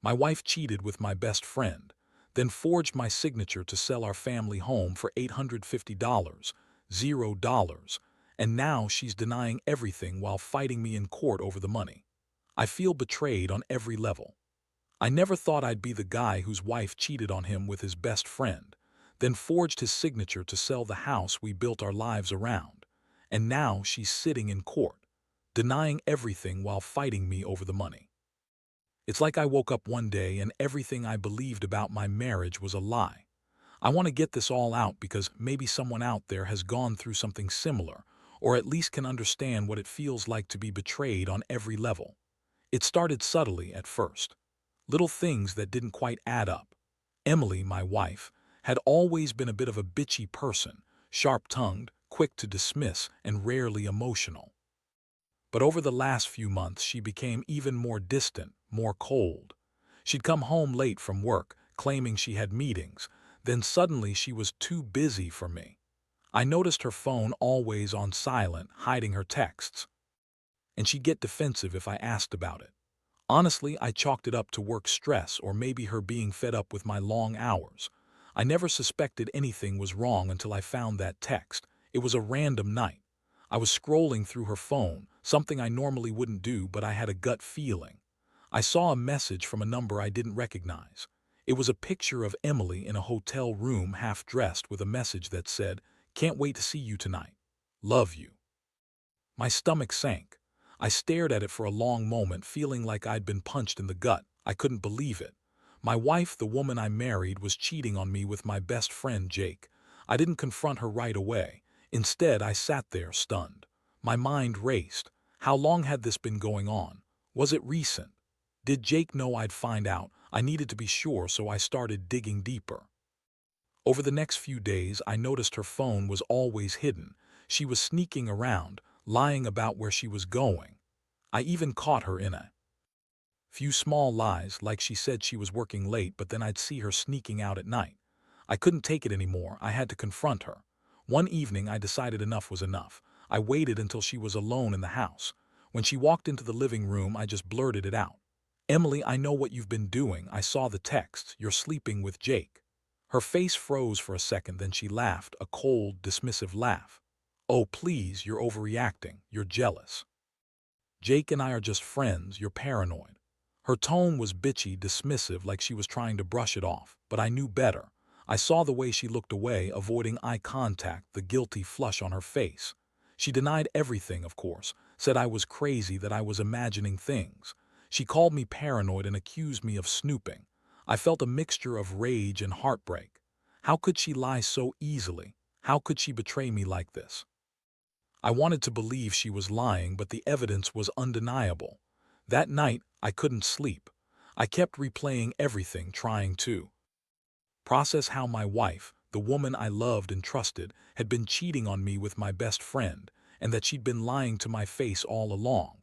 My wife cheated with my best friend, then forged my signature to sell our family home for $850, $0, and now she's denying everything while fighting me in court over the money. I feel betrayed on every level. I never thought I'd be the guy whose wife cheated on him with his best friend, then forged his signature to sell the house we built our lives around, and now she's sitting in court, denying everything while fighting me over the money. It's like I woke up one day and everything I believed about my marriage was a lie. I want to get this all out because maybe someone out there has gone through something similar, or at least can understand what it feels like to be betrayed on every level. It started subtly at first. Little things that didn't quite add up. Emily, my wife, had always been a bit of a bitchy person, sharp-tongued, quick to dismiss, and rarely emotional. But over the last few months, she became even more distant, more cold. She'd come home late from work, claiming she had meetings, then suddenly she was too busy for me. I noticed her phone always on silent, hiding her texts, and she'd get defensive if I asked about it. Honestly, I chalked it up to work stress or maybe her being fed up with my long hours. I never suspected anything was wrong until I found that text. It was a random night. I was scrolling through her phone, something I normally wouldn't do, but I had a gut feeling. I saw a message from a number I didn't recognize. It was a picture of Emily in a hotel room half dressed with a message that said, "Can't wait to see you tonight. Love you." My stomach sank. I stared at it for a long moment, feeling like I'd been punched in the gut. I couldn't believe it. My wife, the woman I married, was cheating on me with my best friend, Jake. I didn't confront her right away. Instead, I sat there, stunned. My mind raced. How long had this been going on? Was it recent? Did Jake know I'd find out? I needed to be sure, so I started digging deeper. Over the next few days, I noticed her phone was always hidden. She was sneaking around, lying about where she was going. I even caught her in a few small lies, like she said she was working late, but then I'd see her sneaking out at night. I couldn't take it anymore. I had to confront her. One evening, I decided enough was enough. I waited until she was alone in the house. When she walked into the living room, I just blurted it out. "Emily, I know what you've been doing. I saw the text. You're sleeping with Jake." Her face froze for a second, then she laughed, a cold, dismissive laugh. "Oh, please, you're overreacting. You're jealous. Jake and I are just friends. You're paranoid." Her tone was bitchy, dismissive, like she was trying to brush it off, but I knew better. I saw the way she looked away, avoiding eye contact, the guilty flush on her face. She denied everything, of course, said I was crazy, that I was imagining things. She called me paranoid and accused me of snooping. I felt a mixture of rage and heartbreak. How could she lie so easily? How could she betray me like this? I wanted to believe she was lying, but the evidence was undeniable. That night, I couldn't sleep. I kept replaying everything, trying to process how my wife, the woman I loved and trusted, had been cheating on me with my best friend, and that she'd been lying to my face all along.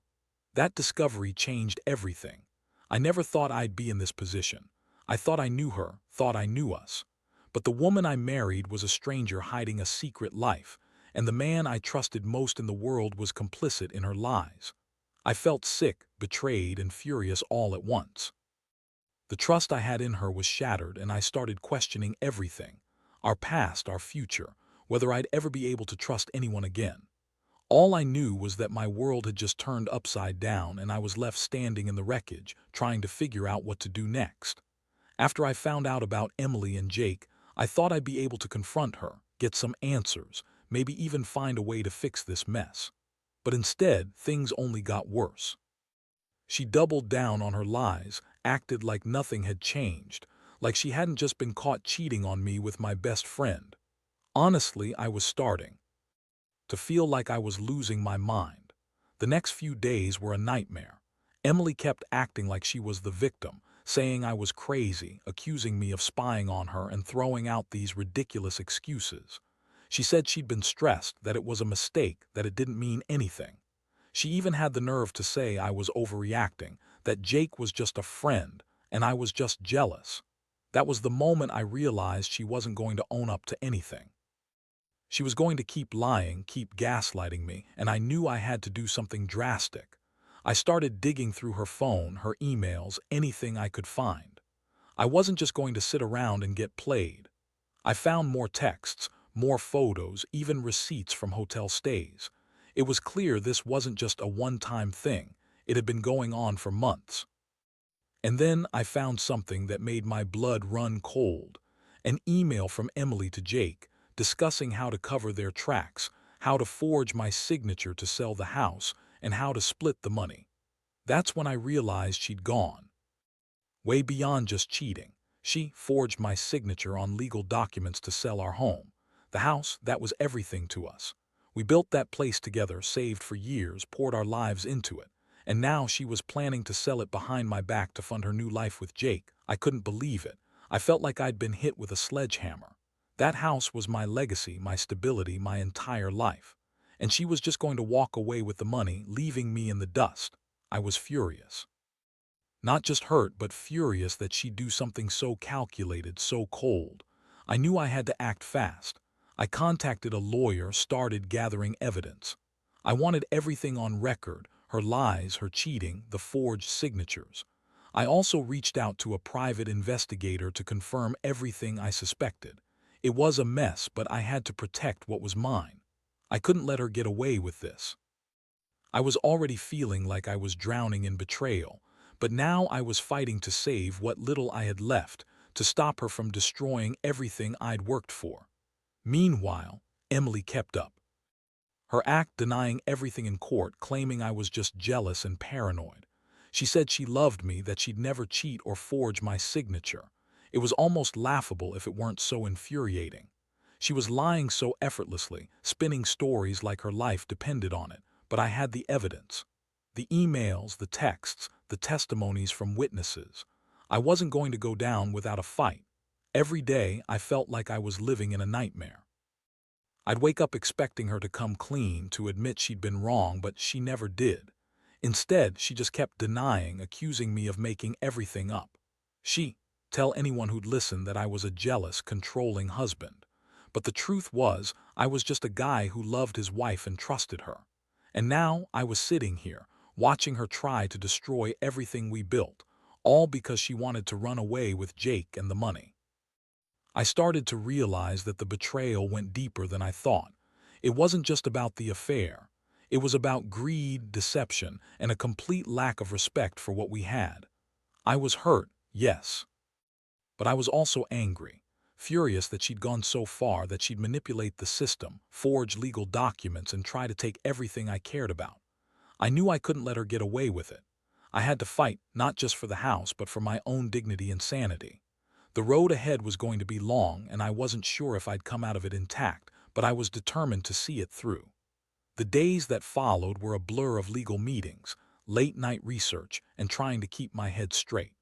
That discovery changed everything. I never thought I'd be in this position. I thought I knew her, thought I knew us. But the woman I married was a stranger hiding a secret life, and the man I trusted most in the world was complicit in her lies. I felt sick, betrayed, and furious all at once. The trust I had in her was shattered, and I started questioning everything: our past, our future, whether I'd ever be able to trust anyone again. All I knew was that my world had just turned upside down, and I was left standing in the wreckage, trying to figure out what to do next. After I found out about Emily and Jake, I thought I'd be able to confront her, get some answers, maybe even find a way to fix this mess. But instead, things only got worse. She doubled down on her lies, acted like nothing had changed, like she hadn't just been caught cheating on me with my best friend. Honestly, I was starting to feel like I was losing my mind. The next few days were a nightmare. Emily kept acting like she was the victim, saying I was crazy, accusing me of spying on her, and throwing out these ridiculous excuses. She said she'd been stressed, that it was a mistake, that it didn't mean anything. She even had the nerve to say I was overreacting, that Jake was just a friend, and I was just jealous. That was the moment I realized she wasn't going to own up to anything. She was going to keep lying, keep gaslighting me, and I knew I had to do something drastic. I started digging through her phone, her emails, anything I could find. I wasn't just going to sit around and get played. I found more texts, more photos, even receipts from hotel stays. It was clear this wasn't just a one-time thing. It had been going on for months. And then I found something that made my blood run cold. An email from Emily to Jake, discussing how to cover their tracks, how to forge my signature to sell the house, and how to split the money. That's when I realized she'd gone way beyond just cheating. She forged my signature on legal documents to sell our home. The house, that was everything to us. We built that place together, saved for years, poured our lives into it. And now she was planning to sell it behind my back to fund her new life with Jake. I couldn't believe it. I felt like I'd been hit with a sledgehammer. That house was my legacy, my stability, my entire life. And she was just going to walk away with the money, leaving me in the dust. I was furious. Not just hurt, but furious that she'd do something so calculated, so cold. I knew I had to act fast. I contacted a lawyer, started gathering evidence. I wanted everything on record, her lies, her cheating, the forged signatures. I also reached out to a private investigator to confirm everything I suspected. It was a mess, but I had to protect what was mine. I couldn't let her get away with this. I was already feeling like I was drowning in betrayal, but now I was fighting to save what little I had left, to stop her from destroying everything I'd worked for. Meanwhile, Emily kept up. Her act denying everything in court, claiming I was just jealous and paranoid. She said she loved me, that she'd never cheat or forge my signature. It was almost laughable if it weren't so infuriating. She was lying so effortlessly, spinning stories like her life depended on it, but I had the evidence. The emails, the texts, the testimonies from witnesses. I wasn't going to go down without a fight. Every day I felt like I was living in a nightmare. I'd wake up expecting her to come clean, to admit she'd been wrong, but she never did. Instead, she just kept denying, accusing me of making everything up. She tell anyone who'd listen that I was a jealous, controlling husband. But the truth was, I was just a guy who loved his wife and trusted her. And now I was sitting here, watching her try to destroy everything we built, all because she wanted to run away with Jake and the money. I started to realize that the betrayal went deeper than I thought. It wasn't just about the affair. It was about greed, deception, and a complete lack of respect for what we had. I was hurt, yes, but I was also angry, furious that she'd gone so far that she'd manipulate the system, forge legal documents, and try to take everything I cared about. I knew I couldn't let her get away with it. I had to fight, not just for the house, but for my own dignity and sanity. The road ahead was going to be long, and I wasn't sure if I'd come out of it intact, but I was determined to see it through. The days that followed were a blur of legal meetings, late-night research, and trying to keep my head straight.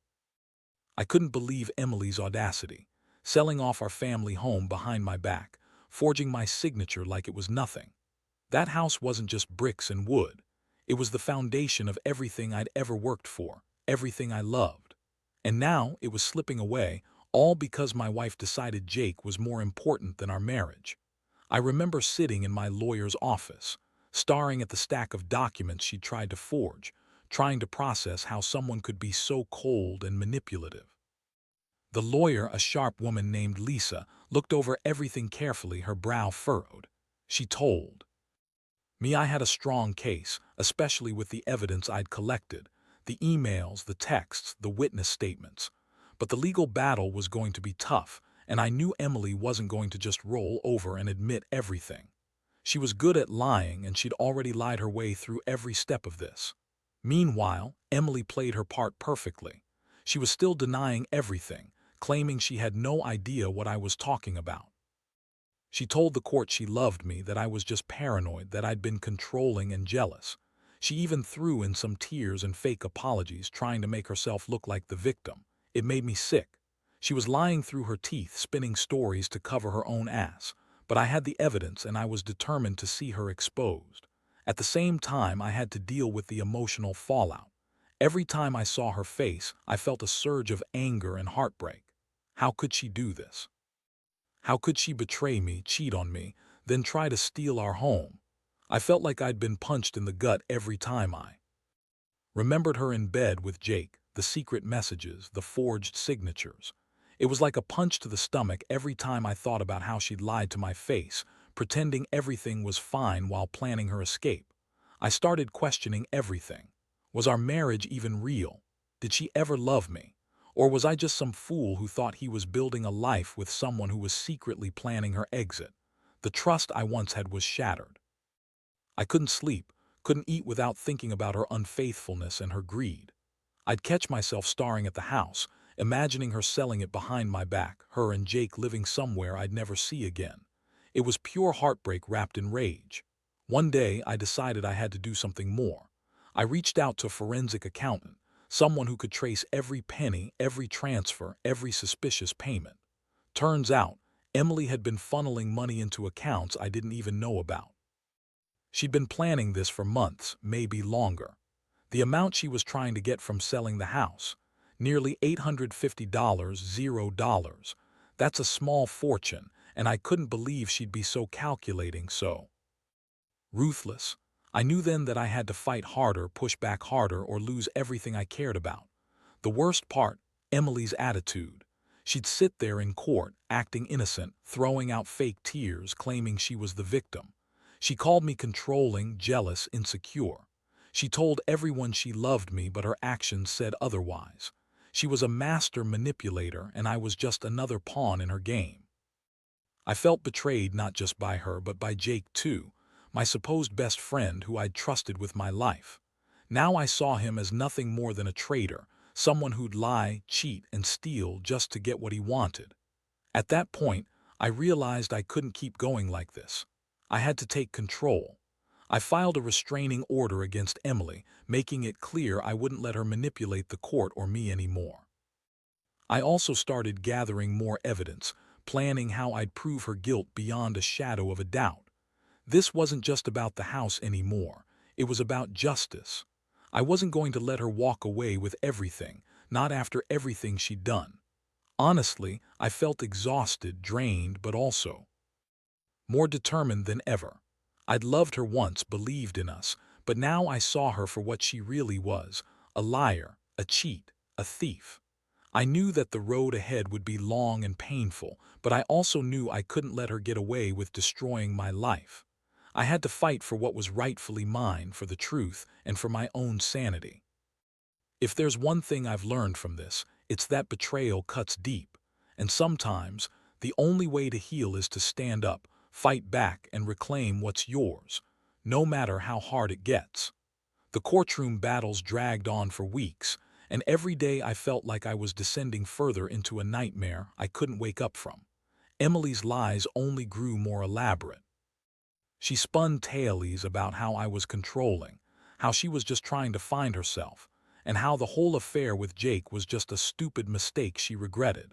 I couldn't believe Emily's audacity, selling off our family home behind my back, forging my signature like it was nothing. That house wasn't just bricks and wood. It was the foundation of everything I'd ever worked for, everything I loved. And now it was slipping away, all because my wife decided Jake was more important than our marriage. I remember sitting in my lawyer's office, staring at the stack of documents she'd tried to forge, trying to process how someone could be so cold and manipulative. The lawyer, a sharp woman named Lisa, looked over everything carefully, her brow furrowed. She told me I had a strong case, especially with the evidence I'd collected, the emails, the texts, the witness statements. But the legal battle was going to be tough, and I knew Emily wasn't going to just roll over and admit everything. She was good at lying, and she'd already lied her way through every step of this. Meanwhile, Emily played her part perfectly. She was still denying everything, claiming she had no idea what I was talking about. She told the court she loved me, that I was just paranoid, that I'd been controlling and jealous. She even threw in some tears and fake apologies, trying to make herself look like the victim. It made me sick. She was lying through her teeth, spinning stories to cover her own ass. But I had the evidence, and I was determined to see her exposed. At the same time, I had to deal with the emotional fallout. Every time I saw her face, I felt a surge of anger and heartbreak. How could she do this? How could she betray me, cheat on me, then try to steal our home? I felt like I'd been punched in the gut every time. Remembered her in bed with Jake, the secret messages, the forged signatures. It was like a punch to the stomach every time I thought about how she'd lied to my face, pretending everything was fine while planning her escape. I started questioning everything. Was our marriage even real? Did she ever love me? Or was I just some fool who thought he was building a life with someone who was secretly planning her exit? The trust I once had was shattered. I couldn't sleep, couldn't eat without thinking about her unfaithfulness and her greed. I'd catch myself staring at the house, imagining her selling it behind my back, her and Jake living somewhere I'd never see again. It was pure heartbreak wrapped in rage. One day, I decided I had to do something more. I reached out to a forensic accountant, someone who could trace every penny, every transfer, every suspicious payment. Turns out, Emily had been funneling money into accounts I didn't even know about. She'd been planning this for months, maybe longer. The amount she was trying to get from selling the house, nearly $850, $0. That's a small fortune, and I couldn't believe she'd be so calculating, so ruthless. I knew then that I had to fight harder, push back harder, or lose everything I cared about. The worst part, Emily's attitude. She'd sit there in court, acting innocent, throwing out fake tears, claiming she was the victim. She called me controlling, jealous, insecure. She told everyone she loved me, but her actions said otherwise. She was a master manipulator, and I was just another pawn in her game. I felt betrayed not just by her, but by Jake too, my supposed best friend who I'd trusted with my life. Now I saw him as nothing more than a traitor, someone who'd lie, cheat, and steal just to get what he wanted. At that point, I realized I couldn't keep going like this. I had to take control. I filed a restraining order against Emily, making it clear I wouldn't let her manipulate the court or me anymore. I also started gathering more evidence, planning how I'd prove her guilt beyond a shadow of a doubt. This wasn't just about the house anymore. It was about justice. I wasn't going to let her walk away with everything, not after everything she'd done. Honestly, I felt exhausted, drained, but also more determined than ever. I'd loved her once, believed in us, but now I saw her for what she really was, a liar, a cheat, a thief. I knew that the road ahead would be long and painful, but I also knew I couldn't let her get away with destroying my life. I had to fight for what was rightfully mine, for the truth, and for my own sanity. If there's one thing I've learned from this, it's that betrayal cuts deep, and sometimes the only way to heal is to stand up, fight back, and reclaim what's yours, no matter how hard it gets. The courtroom battles dragged on for weeks, and every day I felt like I was descending further into a nightmare I couldn't wake up from. Emily's lies only grew more elaborate. She spun tales about how I was controlling, how she was just trying to find herself, and how the whole affair with Jake was just a stupid mistake she regretted.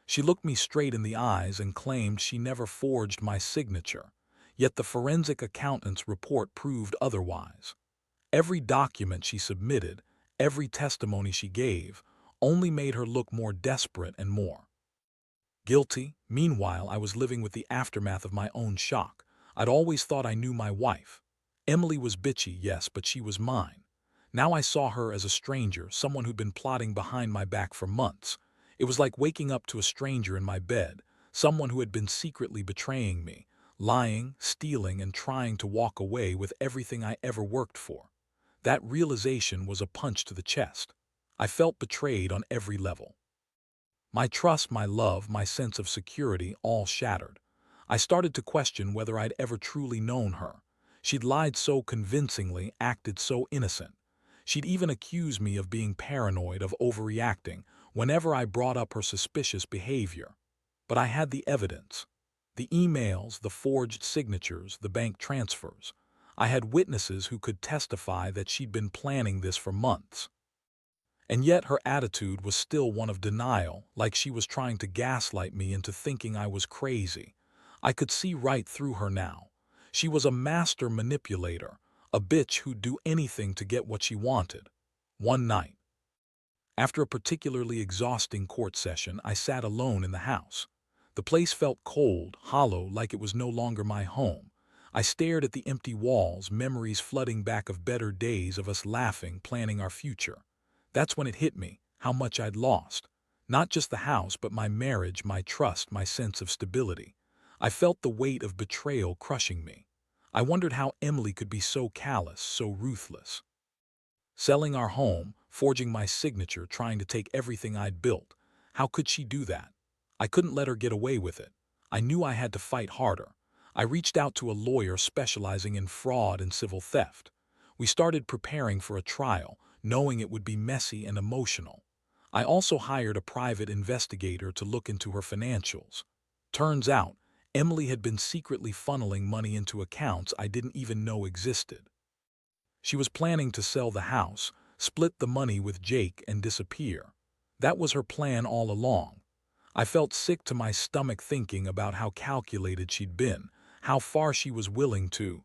She looked me straight in the eyes and claimed she never forged my signature, yet the forensic accountant's report proved otherwise. Every document she submitted, every testimony she gave, only made her look more desperate and more guilty. Meanwhile, I was living with the aftermath of my own shock. I'd always thought I knew my wife. Emily was bitchy, yes, but she was mine. Now I saw her as a stranger, someone who'd been plotting behind my back for months. It was like waking up to a stranger in my bed, someone who had been secretly betraying me, lying, stealing, and trying to walk away with everything I ever worked for. That realization was a punch to the chest. I felt betrayed on every level. My trust, my love, my sense of security all shattered. I started to question whether I'd ever truly known her. She'd lied so convincingly, acted so innocent. She'd even accused me of being paranoid, of overreacting, whenever I brought up her suspicious behavior. But I had the evidence. The emails, the forged signatures, the bank transfers. I had witnesses who could testify that she'd been planning this for months. And yet her attitude was still one of denial, like she was trying to gaslight me into thinking I was crazy. I could see right through her now. She was a master manipulator, a bitch who'd do anything to get what she wanted. One night, after a particularly exhausting court session, I sat alone in the house. The place felt cold, hollow, like it was no longer my home. I stared at the empty walls, memories flooding back of better days of us laughing, planning our future. That's when it hit me, how much I'd lost. Not just the house, but my marriage, my trust, my sense of stability. I felt the weight of betrayal crushing me. I wondered how Emily could be so callous, so ruthless. Selling our home, forging my signature, trying to take everything I'd built. How could she do that? I couldn't let her get away with it. I knew I had to fight harder. I reached out to a lawyer specializing in fraud and civil theft. We started preparing for a trial, knowing it would be messy and emotional. I also hired a private investigator to look into her financials. Turns out, Emily had been secretly funneling money into accounts I didn't even know existed. She was planning to sell the house, split the money with Jake, and disappear. That was her plan all along. I felt sick to my stomach thinking about how calculated she'd been, how far she was willing to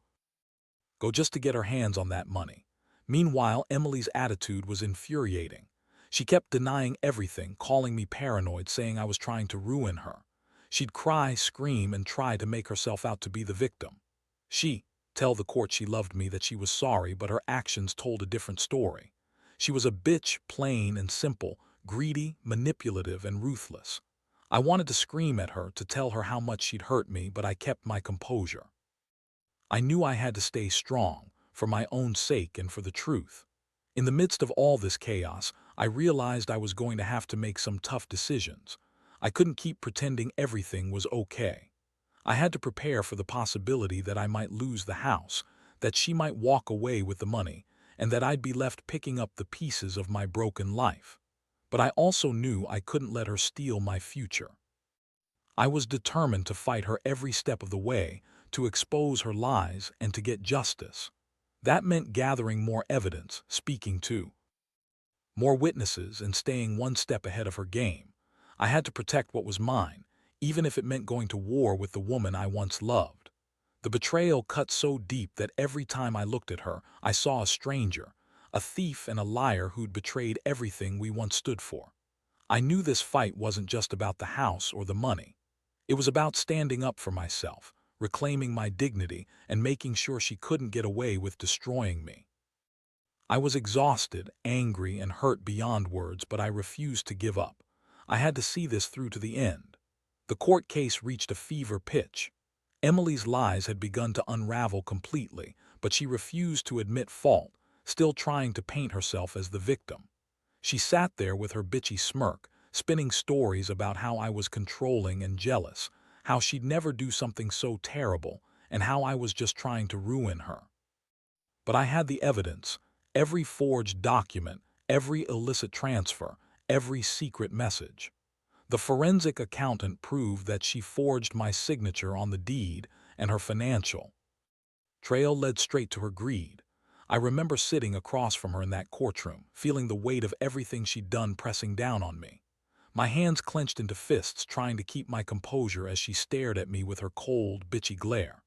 go just to get her hands on that money. Meanwhile, Emily's attitude was infuriating. She kept denying everything, calling me paranoid, saying I was trying to ruin her. She'd cry, scream, and try to make herself out to be the victim. She tell the court she loved me, that she was sorry, but her actions told a different story. She was a bitch, plain and simple, greedy, manipulative, and ruthless. I wanted to scream at her, to tell her how much she'd hurt me, but I kept my composure. I knew I had to stay strong, for my own sake and for the truth. In the midst of all this chaos, I realized I was going to have to make some tough decisions. I couldn't keep pretending everything was okay. I had to prepare for the possibility that I might lose the house, that she might walk away with the money, and that I'd be left picking up the pieces of my broken life. But I also knew I couldn't let her steal my future. I was determined to fight her every step of the way, to expose her lies, and to get justice. That meant gathering more evidence, speaking to more witnesses, and staying one step ahead of her game. I had to protect what was mine, even if it meant going to war with the woman I once loved. The betrayal cut so deep that every time I looked at her, I saw a stranger, a thief and a liar who'd betrayed everything we once stood for. I knew this fight wasn't just about the house or the money. It was about standing up for myself, reclaiming my dignity, and making sure she couldn't get away with destroying me. I was exhausted, angry, and hurt beyond words, but I refused to give up. I had to see this through to the end. The court case reached a fever pitch. Emily's lies had begun to unravel completely, but she refused to admit fault, still trying to paint herself as the victim. She sat there with her bitchy smirk, spinning stories about how I was controlling and jealous, how she'd never do something so terrible, and how I was just trying to ruin her. But I had the evidence, every forged document, every illicit transfer, every secret message. The forensic accountant proved that she forged my signature on the deed, and her financial trail led straight to her greed. I remember sitting across from her in that courtroom, feeling the weight of everything she'd done pressing down on me. My hands clenched into fists, trying to keep my composure as she stared at me with her cold, bitchy glare.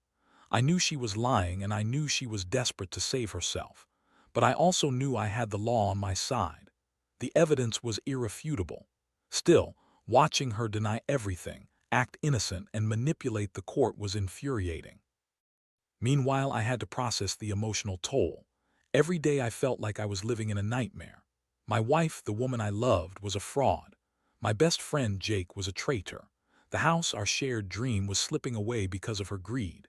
I knew she was lying, and I knew she was desperate to save herself. But I also knew I had the law on my side. The evidence was irrefutable. Still, watching her deny everything, act innocent, and manipulate the court was infuriating. Meanwhile, I had to process the emotional toll. Every day I felt like I was living in a nightmare. My wife, the woman I loved, was a fraud. My best friend, Jake, was a traitor. The house, our shared dream, was slipping away because of her greed.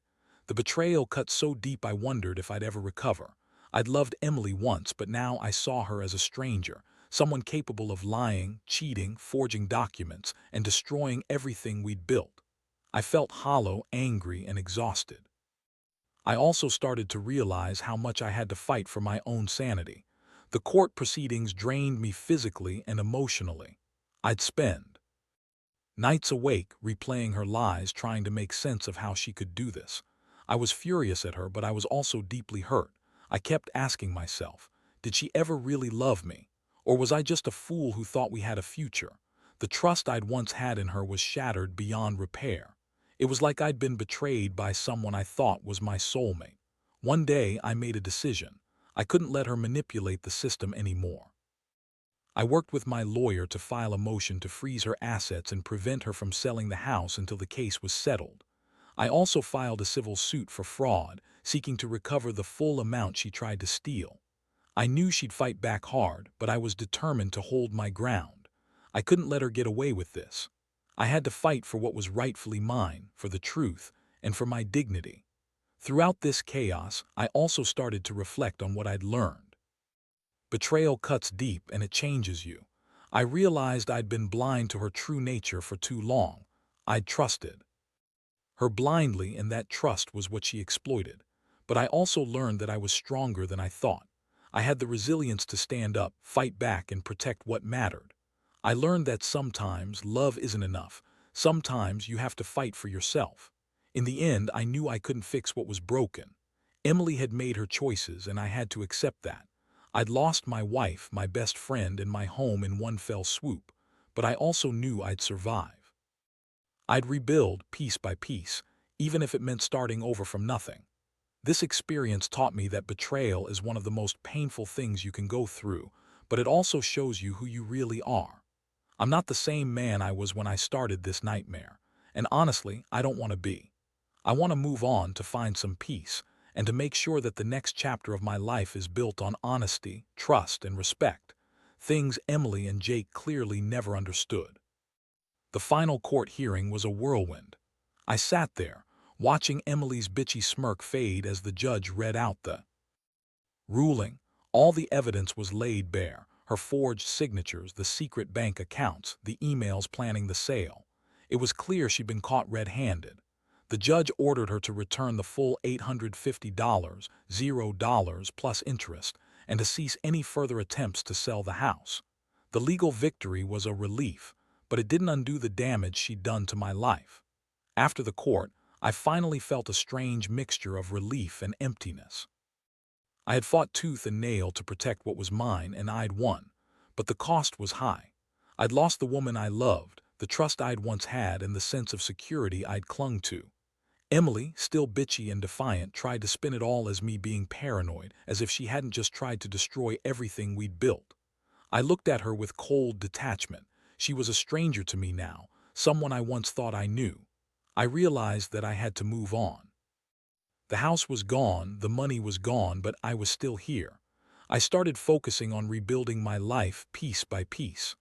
The betrayal cut so deep I wondered if I'd ever recover. I'd loved Emily once, but now I saw her as a stranger, someone capable of lying, cheating, forging documents, and destroying everything we'd built. I felt hollow, angry, and exhausted. I also started to realize how much I had to fight for my own sanity. The court proceedings drained me physically and emotionally. I'd spend nights awake, replaying her lies, trying to make sense of how she could do this. I was furious at her, but I was also deeply hurt. I kept asking myself, did she ever really love me? Or was I just a fool who thought we had a future? The trust I'd once had in her was shattered beyond repair. It was like I'd been betrayed by someone I thought was my soulmate. One day, I made a decision. I couldn't let her manipulate the system anymore. I worked with my lawyer to file a motion to freeze her assets and prevent her from selling the house until the case was settled. I also filed a civil suit for fraud, seeking to recover the full amount she tried to steal. I knew she'd fight back hard, but I was determined to hold my ground. I couldn't let her get away with this. I had to fight for what was rightfully mine, for the truth, and for my dignity. Throughout this chaos, I also started to reflect on what I'd learned. Betrayal cuts deep and it changes you. I realized I'd been blind to her true nature for too long. I'd trusted her blindly, and that trust was what she exploited. But I also learned that I was stronger than I thought. I had the resilience to stand up, fight back, and protect what mattered. I learned that sometimes love isn't enough. Sometimes you have to fight for yourself. In the end, I knew I couldn't fix what was broken. Emily had made her choices, and I had to accept that. I'd lost my wife, my best friend, and my home in one fell swoop, but I also knew I'd survive. I'd rebuild piece by piece, even if it meant starting over from nothing. This experience taught me that betrayal is one of the most painful things you can go through, but it also shows you who you really are. I'm not the same man I was when I started this nightmare, and honestly, I don't want to be. I want to move on, to find some peace, and to make sure that the next chapter of my life is built on honesty, trust, and respect, things Emily and Jake clearly never understood. The final court hearing was a whirlwind. I sat there, watching Emily's bitchy smirk fade as the judge read out the ruling. All the evidence was laid bare: her forged signatures, the secret bank accounts, the emails planning the sale. It was clear she'd been caught red-handed. The judge ordered her to return the full $850, $0 plus interest, and to cease any further attempts to sell the house. The legal victory was a relief, but it didn't undo the damage she'd done to my life. After the court, I finally felt a strange mixture of relief and emptiness. I had fought tooth and nail to protect what was mine, and I'd won, but the cost was high. I'd lost the woman I loved, the trust I'd once had, and the sense of security I'd clung to. Emily, still bitchy and defiant, tried to spin it all as me being paranoid, as if she hadn't just tried to destroy everything we'd built. I looked at her with cold detachment. She was a stranger to me now, someone I once thought I knew. I realized that I had to move on. The house was gone, the money was gone, but I was still here. I started focusing on rebuilding my life piece by piece.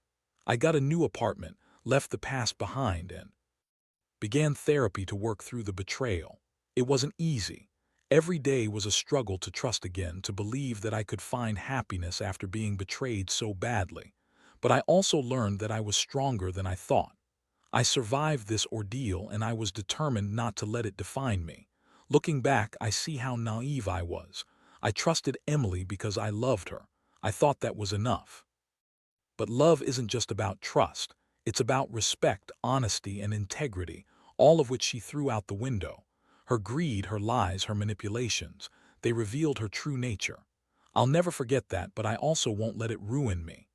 I got a new apartment, left the past behind, and began therapy to work through the betrayal. It wasn't easy. Every day was a struggle to trust again, to believe that I could find happiness after being betrayed so badly. But I also learned that I was stronger than I thought. I survived this ordeal, and I was determined not to let it define me. Looking back, I see how naive I was. I trusted Emily because I loved her. I thought that was enough. But love isn't just about trust. It's about respect, honesty, and integrity, all of which she threw out the window. Her greed, her lies, her manipulations, they revealed her true nature. I'll never forget that, but I also won't let it ruin me.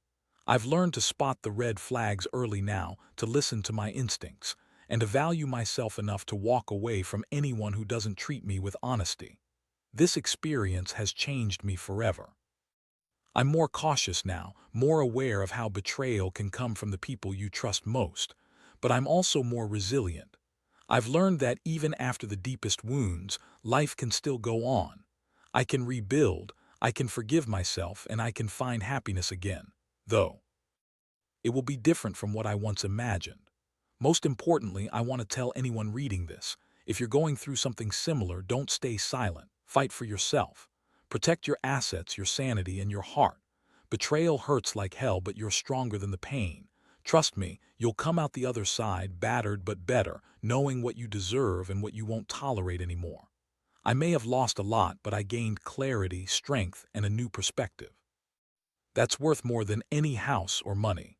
I've learned to spot the red flags early now, to listen to my instincts, and to value myself enough to walk away from anyone who doesn't treat me with honesty. This experience has changed me forever. I'm more cautious now, more aware of how betrayal can come from the people you trust most, but I'm also more resilient. I've learned that even after the deepest wounds, life can still go on. I can rebuild, I can forgive myself, and I can find happiness again, though it will be different from what I once imagined. Most importantly, I want to tell anyone reading this: if you're going through something similar, don't stay silent. Fight for yourself. Protect your assets, your sanity, and your heart. Betrayal hurts like hell, but you're stronger than the pain. Trust me, you'll come out the other side battered but better, knowing what you deserve and what you won't tolerate anymore. I may have lost a lot, but I gained clarity, strength, and a new perspective. That's worth more than any house or money.